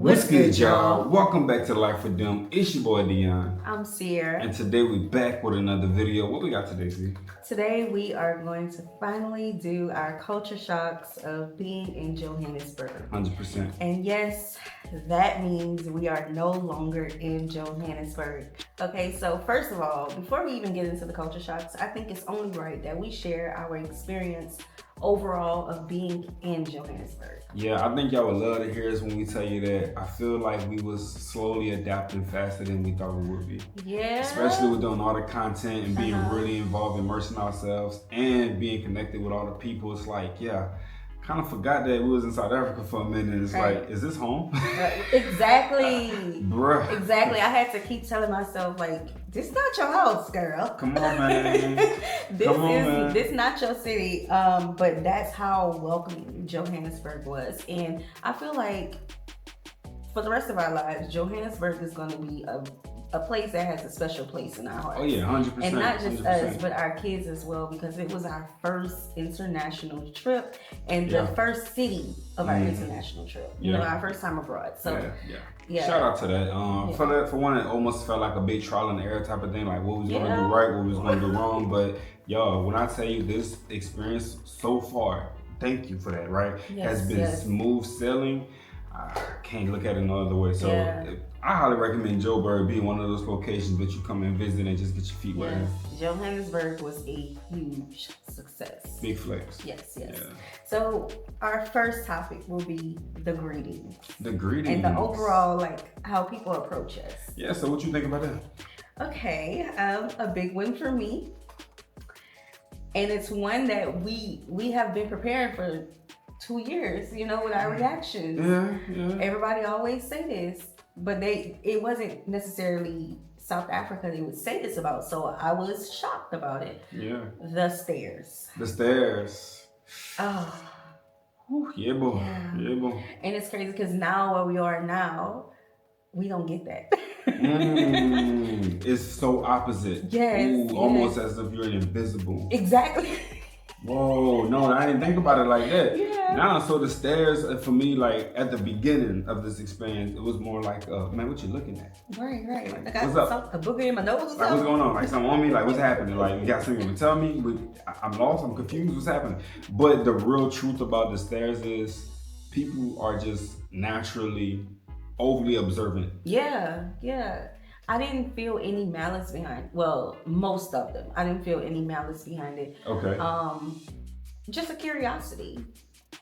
What's good, y'all? Welcome back to Life with Them. It's your boy Dion. I'm Sierra. And today we back with another video. What we got today, C? Today we are going to finally do our culture shocks of being in Johannesburg. 100%. And yes, that means we are no longer in Johannesburg. Okay, so first of all, before we even get into the culture shocks, I think it's only right that we share our experience overall of being in Johannesburg. Yeah, I think y'all would love to hear us when we tell you that I feel like we was slowly adapting faster than we thought we would be. Yeah. Especially with doing all the content and being really involved, immersing ourselves and being connected with all the people. It's like, yeah, kind of forgot that we was in South Africa for a minute. It's like, is this home? Exactly. Bruh. Exactly. I had to keep telling myself, like, this not your house, girl. Come on, man. This not your city. But that's how welcoming Johannesburg was. And I feel like for the rest of our lives, Johannesburg is going to be a place that has a special place in our hearts. Oh yeah, 100%. And not just 100%. us, but our kids as well, because it was our first international trip and the first city of our international trip. You know, our first time abroad. So yeah. Shout out to that. For one, it almost felt like a big trial and error type of thing, like what we was gonna do right, what we was gonna do wrong. But y'all, when I tell you this experience so far, thank you for that, right? Has been smooth sailing. I can't look at it no other way. So I highly recommend Joburg being one of those locations that you come and visit and just get your feet wet. Johannesburg was a huge success. Big flex. Yes. Yeah. So our first topic will be the greetings. The greetings. And the overall, like, how people approach us. Yeah, so what you think about that? Okay, a big win for me. And it's one that we have been preparing for 2 years, you know, with our reactions. Yeah. Everybody always say this, but it wasn't necessarily South Africa they would say this about, so I was shocked about it. Yeah. The stairs. The stairs. Oh. Whew, yeah, boy. And it's crazy because now where we are now, we don't get that. It's so opposite. Yes. Almost as if you're invisible. Exactly. Whoa, no, I didn't think about it like that. Yeah. Now, so the stairs, for me, like, at the beginning of this experience, it was more like, man, what you looking at? Right. Like, what's up? A booger in my nose or something? Like, what's going on? Like, something on me? Like, what's happening? Like, you got something to tell me? I'm lost, I'm confused, what's happening? But the real truth about the stairs is people are just naturally overly observant. Yeah. I didn't feel any malice behind. Well, most of them. I didn't feel any malice behind it. Okay. Just a curiosity.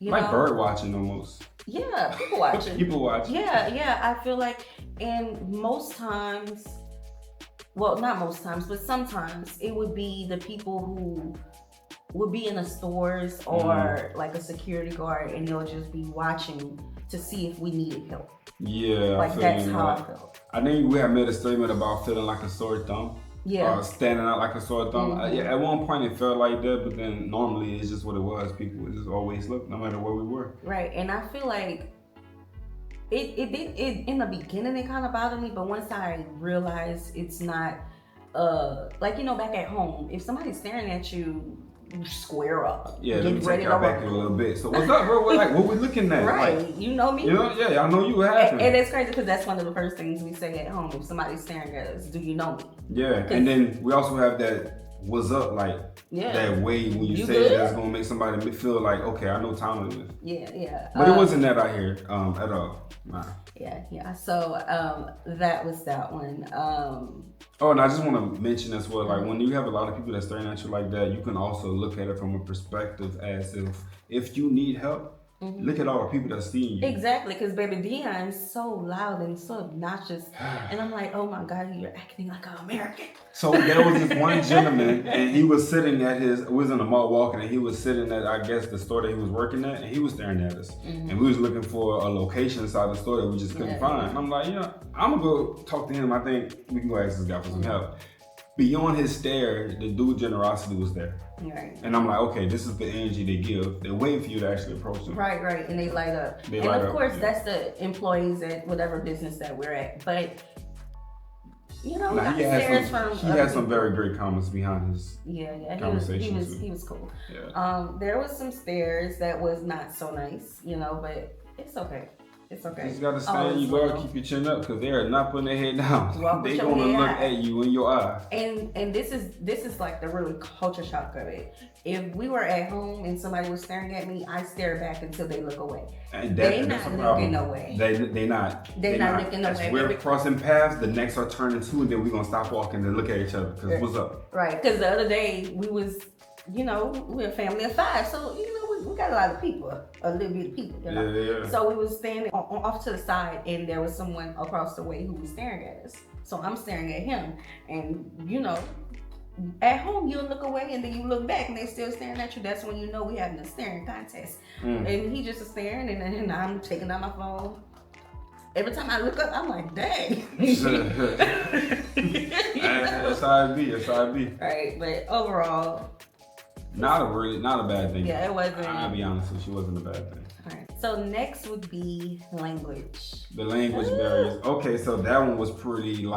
Like bird watching almost. Yeah, people watching. People watching. Yeah. I feel like, and most times, well, not most times, but sometimes it would be the people who would be in the stores or like a security guard, and they'll just be watching to see if we needed help. Yeah, like that's how I felt. I think we had made a statement about feeling like a sore thumb. Yeah. Standing out like a sore thumb. At one point it felt like that, but then normally it's just what it was. People would just always look, no matter where we were. Right, and I feel like it in the beginning it kind of bothered me, but once I realized it's not like, you know, back at home, if somebody's staring at you, square up. Yeah, let me take y'all back a little bit. So what's up, bro? What we looking at? Right, like, you know me. You know, I know you. What happened? And it's crazy because that's one of the first things we say at home. If somebody's staring at us, do you know me? Yeah, and then we also have that what's up, like that way when you say it, that's gonna make somebody feel like, okay, I know Tom is. Yeah. But it wasn't that out here at all. Nah. Yeah. So that was that one. Oh, and I just want to mention as well, like when you have a lot of people that staring at you like that, you can also look at it from a perspective as if you need help, look at all the people that's seeing you. Exactly, because baby Dion's so loud and so obnoxious, and I'm like, oh my God, you're acting like an American. So there was this one gentleman, and he was sitting at we was in the mall walking, and he was sitting at, I guess, the store that he was working at, and he was staring at us. And we was looking for a location inside the store that we just couldn't find. And I'm like, I'm gonna go talk to him. I think we can go ask this guy for some help. Beyond his stare, the dude generosity was there. Right. And I'm like, okay, this is the energy they give. They're waiting for you to actually approach them. Right. And they light up. And of course, that's the employees at whatever business that we're at. But you know, he had some very great comments behind his conversations. He was cool. Yeah. There was some stares that was not so nice, you know, but it's okay. It's okay. You just gotta stand your guard, keep your chin up, because they are not putting their head down. They gonna look at you in your eye. And this is like the really culture shock of it. If we were at home and somebody was staring at me, I stare back until they look away. And they not looking away. They not looking away. As we're crossing paths, the necks are turning too, and then we're gonna stop walking and look at each other. Because what's up? Right. Because the other day we was, we're a family of 5, so we got a lot of people, a little bit of people. Yeah. So we was standing off to the side, and there was someone across the way who was staring at us. So I'm staring at him, and at home you'll look away and then you look back and they still staring at you. That's when you know we having a staring contest. And he just is staring, and I'm taking out my phone. Every time I look up, I'm like, dang. That's how it be. Right, but overall, not a bad thing. Yeah, it wasn't. I'll be honest with you, it wasn't a bad thing. All right. So next would be language. The language barriers. Okay, so that one was pretty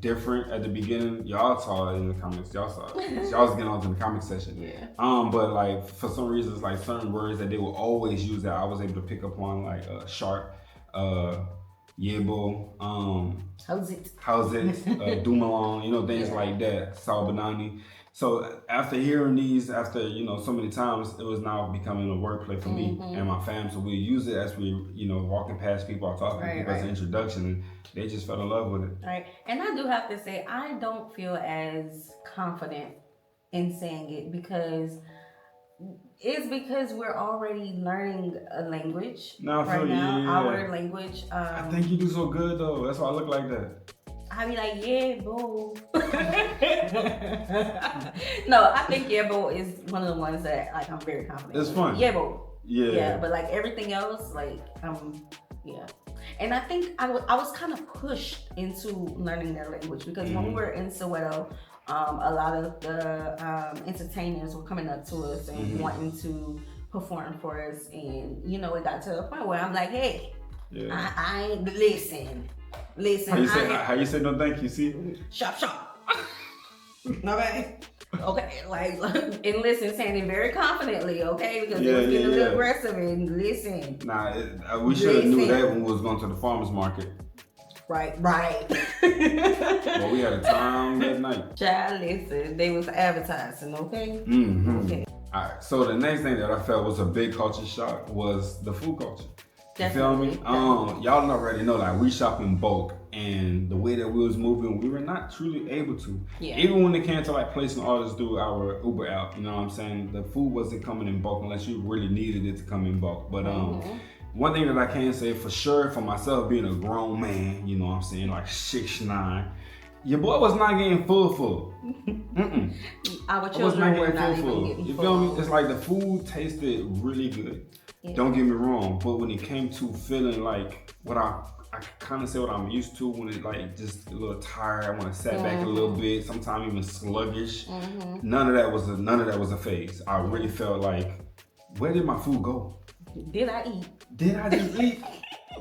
different at the beginning. Y'all saw it in the comments. Y'all saw it. Y'all was getting onto the comment section. Yeah. But for some reasons, certain words that they will always use that I was able to pick up on, sharp, yebo, how's it, dumalong, things like that. Salbanani. So after hearing these, so many times, it was now becoming a wordplay for me and my fam. So we use it as we, walking past people or talking to people as an introduction, and they just fell in love with it. Right. And I do have to say, I don't feel as confident in saying it because we're already learning a language right now. Our language. I think you do so good though. That's why I look like that. I be like, yeah, boo. No, I think yeah, boo is one of the ones that I'm very confident. It's fun. Yeah, boo. Yeah. But everything else, yeah. And I think I was kind of pushed into learning their language because when we were in Soweto, a lot of the entertainers were coming up to us and wanting to perform for us, and it got to a point where I'm like, hey, I ain't listen. How you say no thank you? See, shop. Okay. And listen, saying it very confidently, okay, because it was getting a little aggressive. And listen. Nah, we should have knew that when we was going to the farmers market. Right. Well, we had a time that night. Child, listen, they was advertising, okay? Okay. All right. So the next thing that I felt was a big culture shock was the food culture. Definitely. You feel me? Y'all already know we shop in bulk, and the way that we was moving, we were not truly able to. Yeah. Even when it came to placing orders through our Uber app, you know what I'm saying? The food wasn't coming in bulk unless you really needed it to come in bulk. But one thing that I can say for sure for myself, being a grown man, you know what I'm saying, 6'9", your boy was not getting full. Our children were not even getting full. You feel me? It's the food tasted really good. Yeah. Don't get me wrong, but when it came to feeling what I kind of say what I'm used to, when it just a little tired, I want to sit back a little bit, sometimes even sluggish. None of that was a phase. I really felt where did my food go? Did I eat? Did I just eat?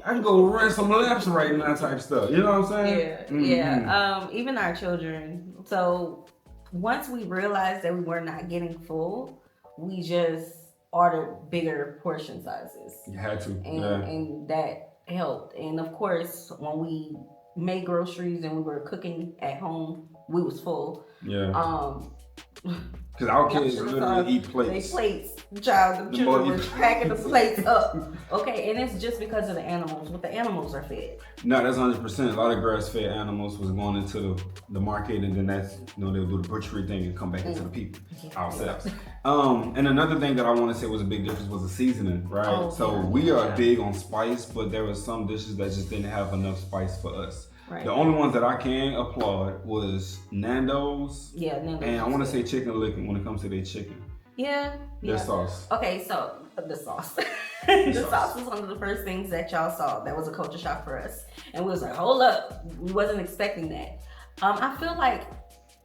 I can go run some laps right now type stuff. You know what I'm saying? Yeah. Even our children. So once we realized that we were not getting full, we just ordered bigger portion sizes. You had to. And that helped. And of course, when we made groceries and we were cooking at home, we was full. Yeah. Because our kids literally eat plates. They plates. Child, the children were packing the plates up. Okay, and it's just because of the animals. What the animals are fed. No, that's 100%. A lot of grass-fed animals was going into the market, and then that's they'll do the butchery thing and come back into the people ourselves. And another thing that I want to say was a big difference was the seasoning, right? We are big on spice, but there were some dishes that just didn't have enough spice for us. Right. The only ones that I can applaud was Nando's. Yeah, Nando's. And I want to say Chicken Licken when it comes to their chicken. Yeah. Their sauce. Okay, so the sauce. The sauce was one of the first things that y'all saw. That was a culture shock for us. And we was like, hold up. We wasn't expecting that. I feel like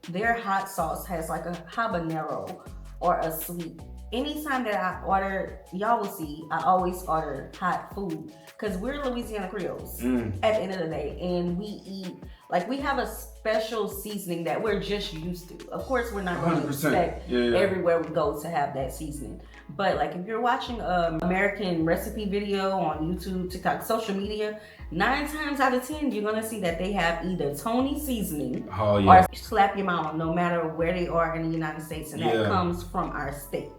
their hot sauce has a habanero or a sweet anytime that I order, y'all will see, I always order hot food because we're Louisiana Creoles at the end of the day, and we eat like we have a special seasoning that we're just used to. Of course, we're not going to expect everywhere we go to have that seasoning. But like if you're watching an American recipe video on YouTube, TikTok, social media, 9 times out of 10, you're gonna see that they have either Tony seasoning or slap your mama, no matter where they are in the United States, and that comes from our state.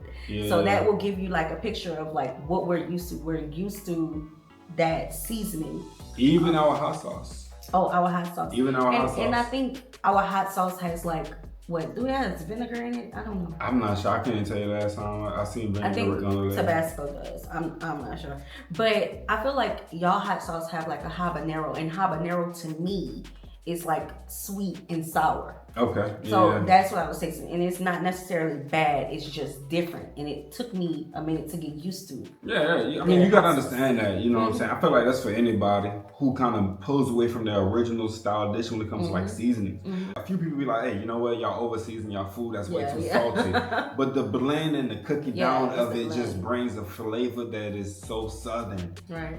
So that will give you like a picture of like what we're used to. We're used to that seasoning. Even our hot sauce. Oh, our hot sauce. Even our hot sauce. And I think our hot sauce has like, what, do it have vinegar in it? I don't know. I'm not sure. I couldn't tell you last time I seen vinegar. I think Tabasco does. I'm not sure. But I feel like y'all hot sauce have like a habanero, and habanero to me is like sweet and sour. Okay. So that's what I was tasting. And it's not necessarily bad, it's just different. And it took me a minute to get used to. Yeah. I mean, you gotta understand that, you know what I'm saying? I feel like that's for anybody who kind of pulls away from their original style dish when it comes to like seasonings. A few people be like, hey, you know what, y'all over season y'all food, that's way too salty. But the blend and the cooking down of it just brings a flavor that is so southern. Right.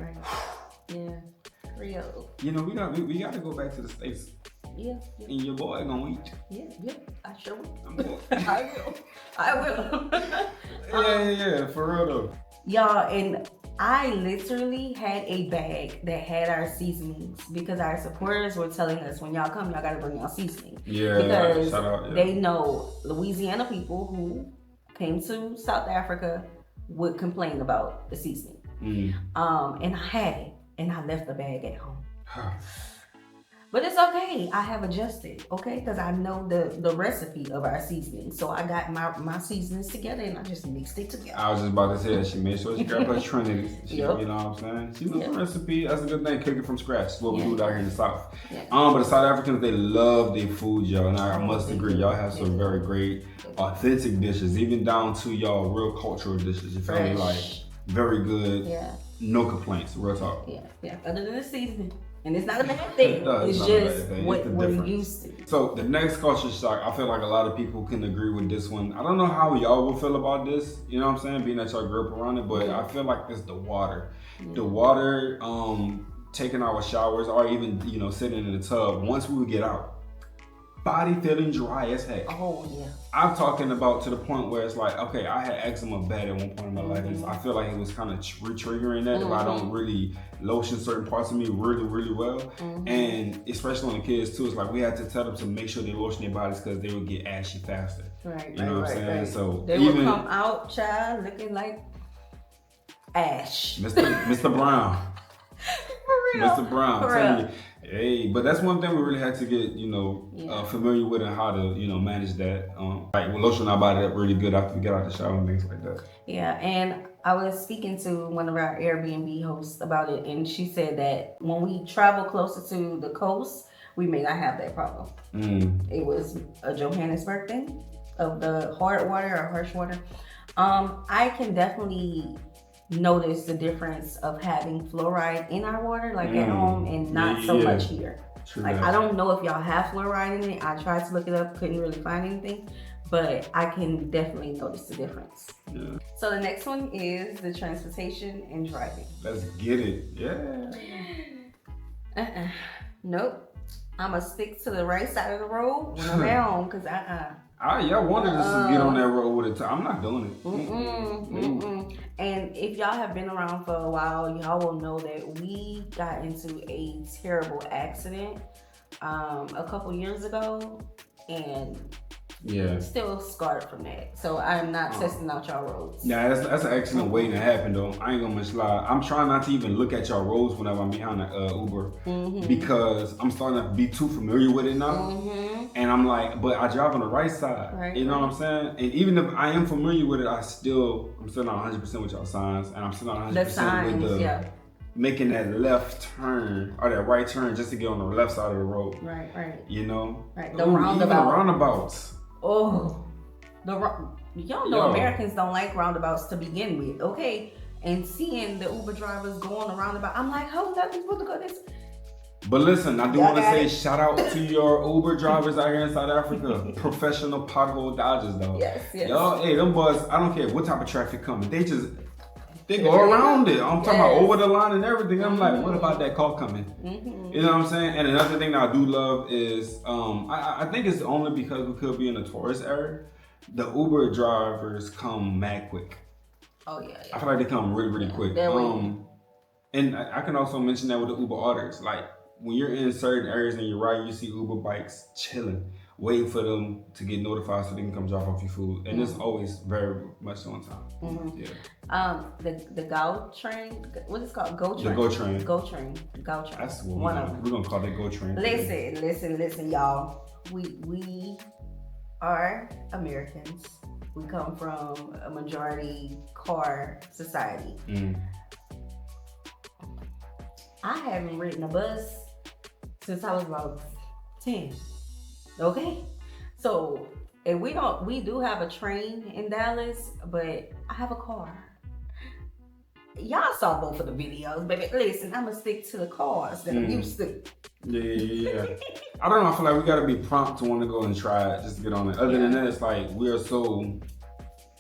Yeah. Real. You know, we got to go back to the States. Yeah. And your boy gonna eat. Yeah, I sure will. I will. Yeah, for real though. Y'all, and I literally had a bag that had our seasonings because our supporters were telling us, when y'all come, y'all gotta bring y'all seasoning. Yeah, because shout out, they know Louisiana people who came to South Africa would complain about the seasoning. And I had it, and I left the bag at home. But it's okay. I have adjusted, okay? Because I know the recipe of our seasoning. So I got my seasonings together and I just mixed it together. I was just about to say that she made sure she grabbed her Trinity. You know what I'm saying? She knows the recipe. That's a good thing. Cooking from scratch. That's what we do out here in the South. But the South Africans, they love their food, y'all. And I must agree, y'all have some very great, authentic dishes, even down to y'all real cultural dishes. You feel me? Like, very good. Yeah. No complaints. Real talk. Yeah. Other than the seasoning. And it's not a bad thing. It's just what we're used to. So the next culture shock, I feel like a lot of people can agree with this one. I don't know how y'all will feel about this, you know what I'm saying, being that y'all grew up around it, but I feel like it's the water. The water, taking our showers or even, you know, sitting in the tub, once we would get out, body feeling dry as heck. Oh, yeah. I'm talking about to the point where it's like, okay, I had eczema bad at one point in my life. And I feel like it was kind of re-triggering that if I don't really lotion certain parts of me really, really well. And especially on the kids too, it's like we had to tell them to make sure they lotion their bodies because they would get ashy faster. You know what I'm saying? So they would come out, child, looking like ash. Mr. Brown. For real. Mr. Brown, I'm telling you. Hey, but that's one thing we really had to get, you know, familiar with and how to, you know, manage that. Like we lotion our body up really good after we get out the shower and things like that. Yeah, and I was speaking to one of our Airbnb hosts about it, and she said that when we travel closer to the coast, we may not have that problem. It was a Johannesburg thing of the hard water or harsh water. I can definitely notice the difference of having fluoride in our water, like at home, and not so much here. Like, I don't know if y'all have fluoride in it. I tried to look it up, couldn't really find anything, but I can definitely notice the difference. So the next one is the transportation and driving. Let's get it. Nope. I'ma stick to the right side of the road when I'm at home, because y'all wanted us to get on that road with it. I'm not doing it. And if y'all have been around for a while, y'all will know that we got into a terrible accident a couple years ago, and still scarred from that. So I'm not testing out y'all roads. Yeah, that's an accident waiting to happen though. I ain't gonna lie. I'm trying not to even look at y'all roads whenever I'm behind the Uber because I'm starting to be too familiar with it now. And I'm like, but I drive on the right side. You know what I'm saying? And even if I am familiar with it, I'm still not 100% with y'all signs, and I'm still not 100% with the making that left turn or that right turn just to get on the left side of the road. You know? The roundabout. Even the roundabouts. Y'all know Americans don't like roundabouts to begin with, okay? And seeing the Uber drivers go on the roundabout, I'm like, hold up, you're supposed to go this. But listen, I do want to say shout out to your Uber drivers out here in South Africa. Professional pothole dodgers, though. Yes. Y'all, hey, them boys, I don't care what type of traffic coming. They go around it. I'm talking about over the line and everything. I'm like, what about that car coming? You know what I'm saying? And another thing that I do love is, I think it's only because we could be in a tourist area, the Uber drivers come mad quick. Oh, yeah. I feel like they come really quick. And I can also mention that with the Uber orders. Like, when you're in certain areas and you're right, you see Uber bikes chilling, waiting for them to get notified so they can come drop off your food. And it's always very much on time. Yeah. The Go train, what is it called? Go train. The Go train. Go train. Go train. That's what we're gonna call the Go train. Listen, y'all. We are Americans. We come from a majority car society. I haven't ridden a bus since I was about 10. Okay? So, and we do have a train in Dallas, but I have a car. Y'all saw both of the videos, baby. Listen, I'm gonna stick to the cars that I'm used to. Yeah. I don't know, I feel like we gotta be prompt to want to go and try it, just to get on it. Other than that, it's like we are so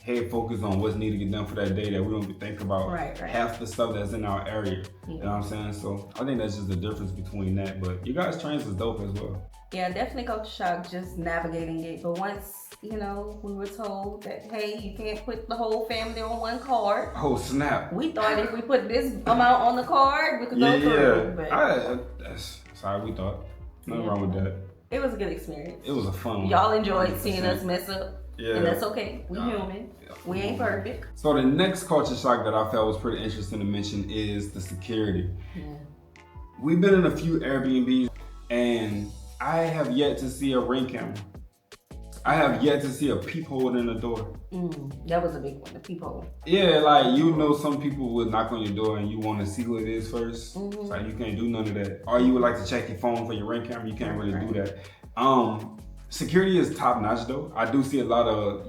head focused on what's needed to get done for that day that we don't even think about half the stuff that's in our area. You know what I'm saying? So I think that's just the difference between that. But you guys' trains is dope as well. Yeah, definitely Coach Shock just navigating it. But once, we were told that, hey, you can't put the whole family on one card. Oh, snap. We thought if we put this amount on the card, we could go through. But that's how we thought. Nothing wrong with that. It was a good experience. It was a fun one. Y'all enjoyed seeing us mess up. Yeah. And that's okay. We human. We ain't perfect. So the next culture shock that I felt was pretty interesting to mention is the security. We've been in a few Airbnbs and I have yet to see a Ring camera. I have yet to see a peephole in the door. That was a big one, the peephole. Yeah, like some people would knock on your door and you want to see who it is first. So you can't do none of that. Or you would like to check your phone for your Ring camera. You can't really do that. Security is top notch though. I do see a lot of,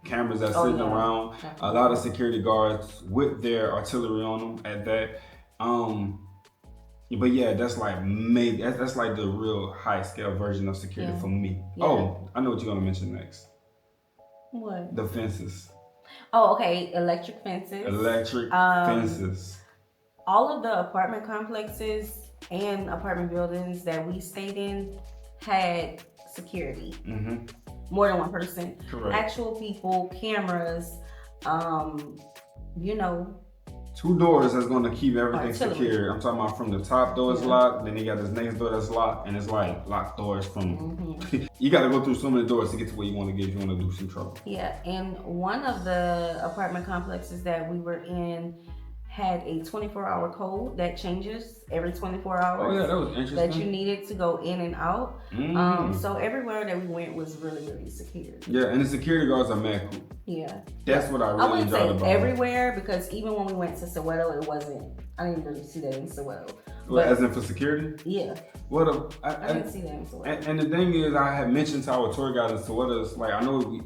cameras that's sitting around. A lot of security guards with their artillery on them at that. But yeah, that's like that's like the real high scale version of security for me. Yeah. Oh, I know what you're gonna mention next. What? The fences. Oh, okay. Electric fences. Fences. All of the apartment complexes and apartment buildings that we stayed in had security. More than one person. Correct. Actual people, cameras, 2 doors that's going to keep everything secure. I'm talking about from the top door is locked, then you got this next door that's locked, and it's like locked doors from. You got to go through so many doors to get to where you want to get if you want to do some trouble. Yeah, and one of the apartment complexes that we were in had a 24-hour code that changes every 24 hours. Oh yeah, that was interesting. That you needed to go in and out. So everywhere that we went was really, really secure. Yeah, and the security guards are mad cool. Yeah. That's what I really enjoyed about it. I wouldn't say everywhere, because even when we went to Soweto, I didn't really see that in Soweto. Well, as in for security? Yeah. I didn't see that in Soweto. And the thing is, I had mentioned to our tour guide in Soweto, it's like, I know,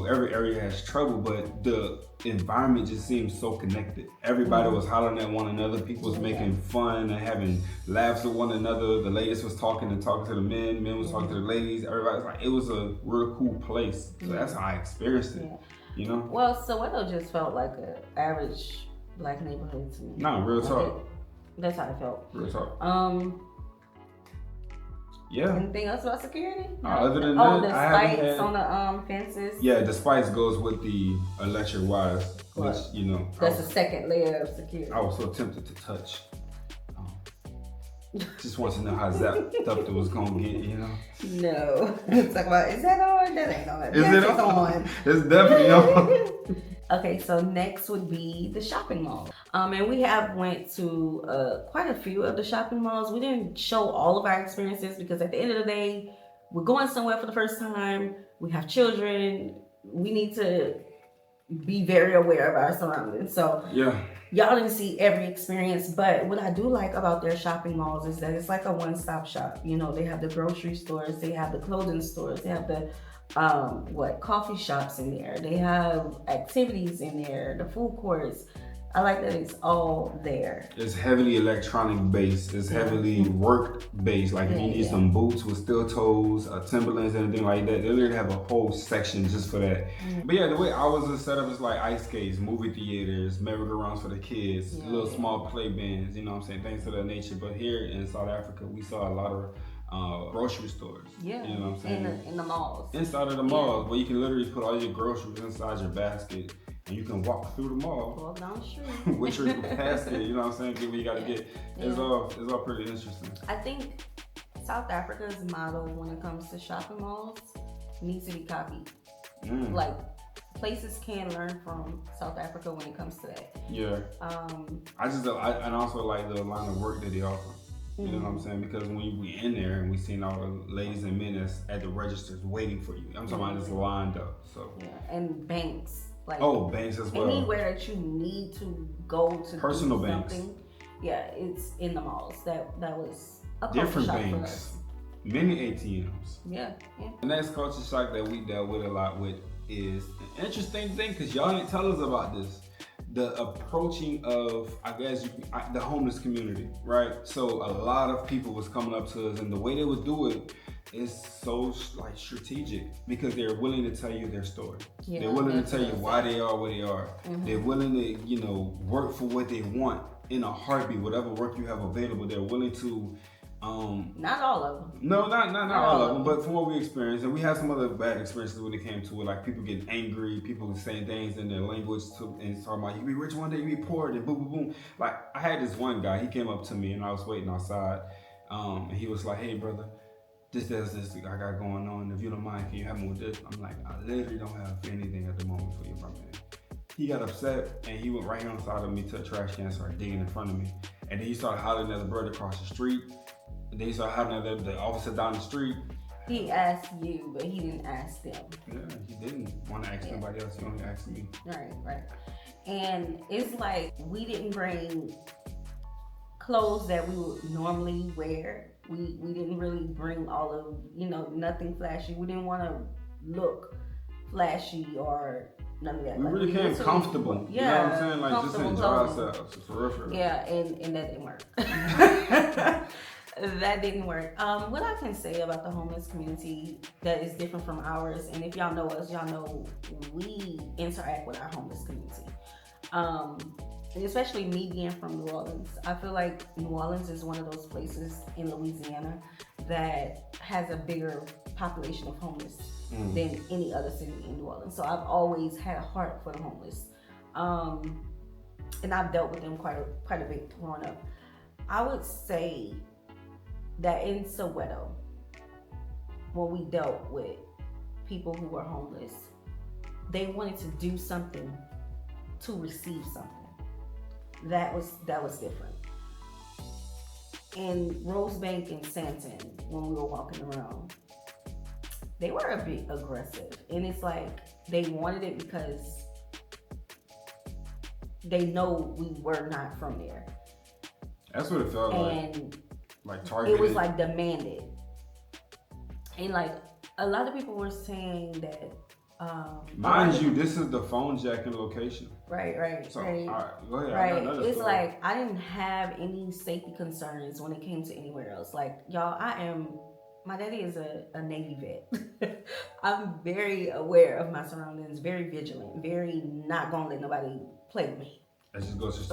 every area has trouble, but the environment just seems so connected. Everybody was hollering at one another. People was making fun and having laughs with one another. The ladies was talking to the men. Men was talking to the ladies. Everybody was like, it was a real cool place. So that's how I experienced it. Well, Soweto just felt like an average black neighborhood to me. No, real talk. That's how I felt. Real talk. Yeah. Anything else about security? Other than that, the spikes on the fences. Yeah, the spikes goes with the electric wires, which That's a second layer of security. I was so tempted to touch. Just want to know how zapped up it was gonna get, No. Talk about, is that on? That ain't on. Is it on? It's definitely on. Okay, so next would be the shopping mall. And we have went to quite a few of the shopping malls. We didn't show all of our experiences because at the end of the day, we're going somewhere for the first time. We have children. We need to be very aware of our surroundings. So y'all didn't see every experience, but what I do like about their shopping malls is that it's like a one-stop shop. They have the grocery stores, they have the clothing stores, they have the coffee shops in there. They have activities in there, the food courts. I like that it's all there. It's heavily electronic based. It's heavily work based. Like if you need some boots with steel toes, Timberlands, anything like that, they literally have a whole section just for that. But yeah, the way ours is set up is like ice skates, movie theaters, merry-go-rounds for the kids, little small play bands, you know what I'm saying, things of that nature. But here in South Africa, we saw a lot of grocery stores. Yeah. You know what I'm saying? In the malls. Inside of the malls, where you can literally put all your groceries inside your basket. And you can walk through the mall. Walk down the street. with your basket, you know what I'm saying? Get what you gotta get. It's all pretty interesting. I think South Africa's model when it comes to shopping malls needs to be copied. Like places can learn from South Africa when it comes to that. Yeah. I also like the line of work that they offer. You know what I'm saying? Because when we in there and we seen all the ladies and men that's at the registers waiting for you. I'm talking about just lined up. So and banks. Like banks as well. Anywhere that you need to go to personal do banks. Something, it's in the malls. That was a different shock banks, for us. many ATMs. Yeah. The next culture shock that we dealt with a lot with is an interesting thing because y'all didn't tell us about this. The approaching of, I guess, the homeless community, right? So a lot of people was coming up to us, and the way they would do it is so like strategic because they're willing to tell you their story. They're willing to tell you why they are where they are. They're willing to, work for what they want in a heartbeat. Whatever work you have available, they're willing to. Not all of them. No, not all of them. But from what we experienced, and we had some other bad experiences when it came to it, like people getting angry, people saying things in their language and talking about you be rich one day, you be poor, then boom, boom, boom. Like I had this one guy, he came up to me and I was waiting outside, and he was like, "Hey, brother. This I got going on. If you don't mind, can you help me with this?" I'm like, "I literally don't have anything at the moment for you, my man." He got upset and he went right here on the side of me to a trash can and started digging in front of me. And then he started hollering at the bird across the street. And then he started hollering at the officer down the street. He asked you, but he didn't ask them. Yeah, he didn't want to ask anybody else. He only asked me. Right. And it's like we didn't bring clothes that we would normally wear. We didn't really bring all of, nothing flashy. We didn't want to look flashy or none of that. We really came comfortable. Yeah, you know what I'm saying? Like just enjoy ourselves. For real. Yeah, and that didn't work. That didn't work. What I can say about the homeless community that is different from ours, and if y'all know us, y'all know we interact with our homeless community. And especially me being from New Orleans, I feel like New Orleans is one of those places in Louisiana that has a bigger population of homeless than any other city in New Orleans. So I've always had a heart for the homeless. And I've dealt with them quite a bit growing up. I would say that in Soweto, when we dealt with people who were homeless, they wanted to do something to receive something. That was different. In Rosebank and Santon, when we were walking around, they were a bit aggressive. And it's like they wanted it because they know we were not from there. That's what it felt like targeted. It was like demanded. And like a lot of people were saying that mind you, this is the phone jacking location. Right. So, all right, go ahead. Right. It's like I didn't have any safety concerns when it came to anywhere else. Like, y'all, my daddy is a Navy vet. I'm very aware of my surroundings, very vigilant, very not gonna let nobody play with me. That just goes to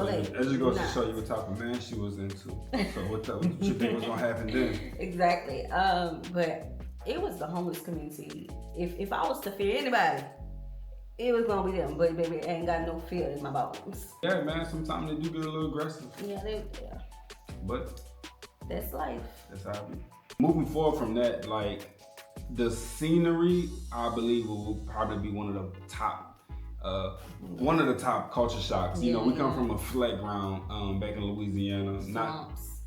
show you what type of man she was into. So what you think was gonna happen then? Exactly. But it was the homeless community. If I was to fear anybody, it was gonna be them. But baby, I ain't got no fear in my bones. Yeah, man. Sometimes they do get a little aggressive. Yeah. But that's life. That's how it be. Moving forward from that, like the scenery, I believe will probably be one of the top culture shocks. You know, we come from a flat ground back in Louisiana.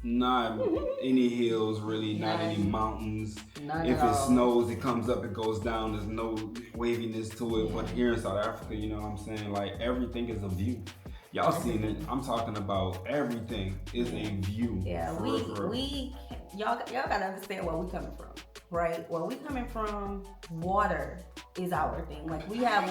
Not any hills really, not any mountains. If it snows, it comes up, it goes down. There's no waviness to it. But here in South Africa, you know what I'm saying? Like everything is a view. Y'all seen it. I'm talking about everything is a view. Yeah, y'all gotta understand where we coming from, right? Where we coming from, water is our thing. Like we have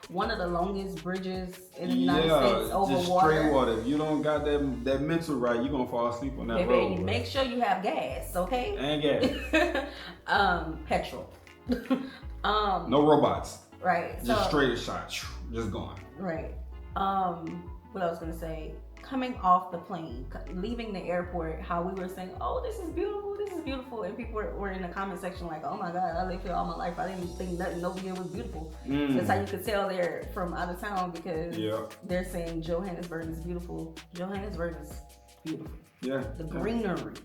one of the longest bridges in the United States over just water. Straight water. If you don't got that mental right, you're gonna fall asleep on that road. Baby, make sure you have gas, okay? And gas. Petrol. No robots. Right. Just straight shot. Just going. Right. What I was gonna say, coming off the plane, leaving the airport, how we were saying, "Oh, this is beautiful," and people were in the comment section like, "Oh my God, I lived here all my life. I didn't think nothing over here was beautiful." That's how you could tell they're from out of town because they're saying Johannesburg is beautiful. Johannesburg is beautiful. Yeah. The greenery.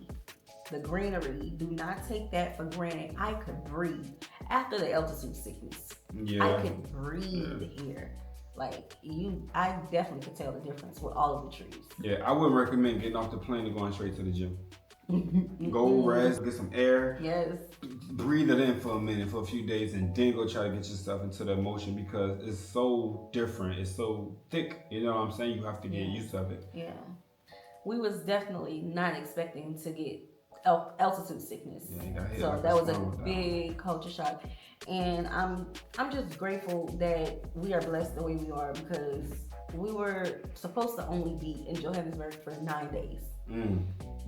Do not take that for granted. I could breathe after the altitude sickness. Yeah. I could breathe here. Like I definitely could tell the difference with all of the trees. Yeah, I would recommend getting off the plane and going straight to the gym. Go rest, get some air. Yes. Breathe it in for a minute, for a few days, and then go try to get yourself into the emotion because it's so different. It's so thick. You know what I'm saying? You have to get used to it. Yeah. We was definitely not expecting to get altitude sickness. So that was a big culture shock. And I'm just grateful that we are blessed the way we are because we were supposed to only be in Johannesburg for 9 days.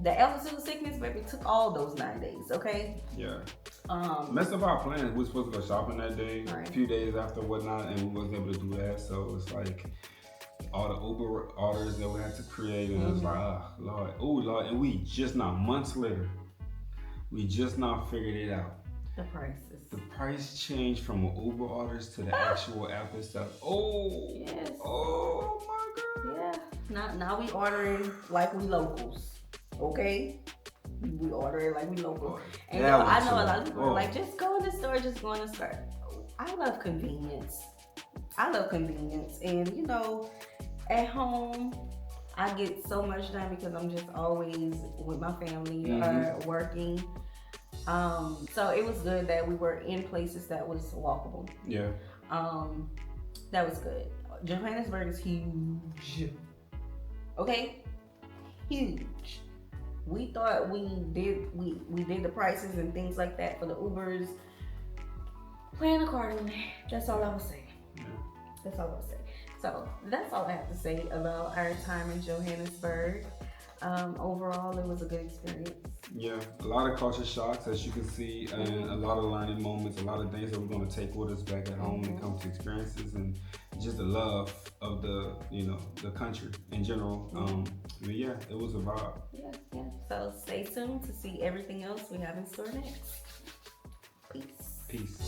The altitude sickness, baby, took all those 9 days, okay? Yeah. Messed up our plans. We were supposed to go shopping that day, a few days after whatnot, and we wasn't able to do that. So it's like all the Uber orders that we had to create, and it was like, oh Lord, and we just now, months later, we just now figured it out. The prices. The price changed from Uber orders to the actual app itself. Oh. Yes. Oh my God. Yeah. Now we ordering like we locals. Okay? We order it like we locals. And I know a lot of people are like, just go in the store, just go in the store. I love convenience. And you know, at home, I get so much done because I'm just always with my family or working. So it was good that we were in places that was walkable. Yeah. That was good. Johannesburg is huge. Okay? Huge. We thought we did the prices and things like that for the Ubers. Plan accordingly. That's all I was saying. That's all I was saying. So that's all I have to say about our time in Johannesburg. Overall, it was a good experience. Yeah, a lot of culture shocks, as you can see, and a lot of learning moments, a lot of things that we're going to take with us back at home when it comes to experiences and just the love of the country in general. But yeah, it was a vibe. Yeah. So stay tuned to see everything else we have in store next. Peace. Peace.